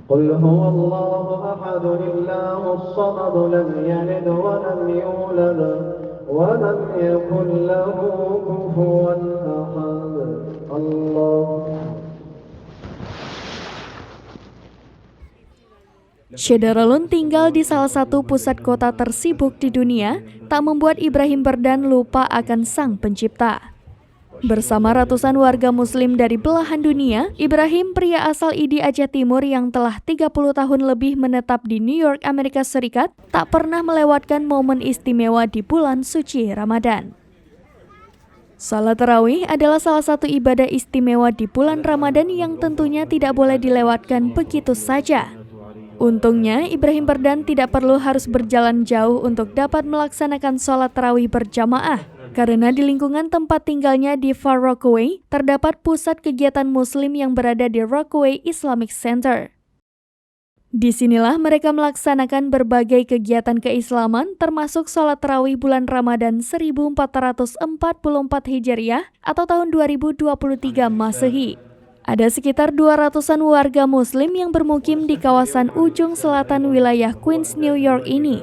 قل هو الله أحد الله الصمد لم يلد ولم يولد ولم يكن له كفوا أحد الله. Syederalun tinggal di salah satu pusat kota tersibuk di dunia, tak membuat Ibrahim Berdan lupa akan Sang Pencipta. Bersama ratusan warga muslim dari belahan dunia, Ibrahim, pria asal Idi Aceh Timur yang telah 30 tahun lebih menetap di New York, Amerika Serikat, tak pernah melewatkan momen istimewa di bulan suci Ramadan. Salat tarawih adalah salah satu ibadah istimewa di bulan Ramadan yang tentunya tidak boleh dilewatkan begitu saja. Untungnya, Ibrahim Berdan tidak perlu harus berjalan jauh untuk dapat melaksanakan sholat tarawih berjamaah, karena di lingkungan tempat tinggalnya di Far Rockaway, terdapat pusat kegiatan muslim yang berada di Rockaway Islamic Center. Disinilah mereka melaksanakan berbagai kegiatan keislaman, termasuk sholat tarawih bulan Ramadan 1444 Hijriah atau tahun 2023 Masehi. Ada sekitar 200-an warga muslim yang bermukim di kawasan ujung selatan wilayah Queens, New York ini.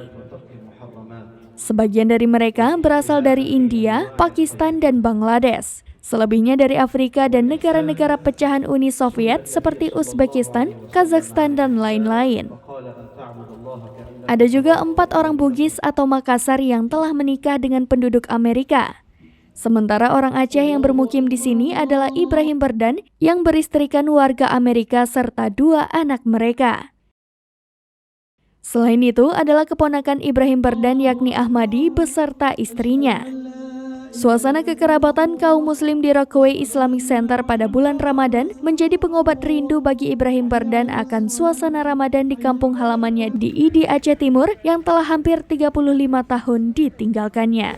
Sebagian dari mereka berasal dari India, Pakistan, dan Bangladesh. Selebihnya dari Afrika dan negara-negara pecahan Uni Soviet seperti Uzbekistan, Kazakhstan, dan lain-lain. Ada juga 4 orang Bugis atau Makassar yang telah menikah dengan penduduk Amerika. Sementara orang Aceh yang bermukim di sini adalah Ibrahim Berdan yang beristrikan warga Amerika serta 2 anak mereka. Selain itu adalah keponakan Ibrahim Berdan yakni Ahmadi beserta istrinya. Suasana kekerabatan kaum muslim di Rockaway Islamic Center pada bulan Ramadan menjadi pengobat rindu bagi Ibrahim Berdan akan suasana Ramadan di kampung halamannya di Idi Aceh Timur yang telah hampir 35 tahun ditinggalkannya.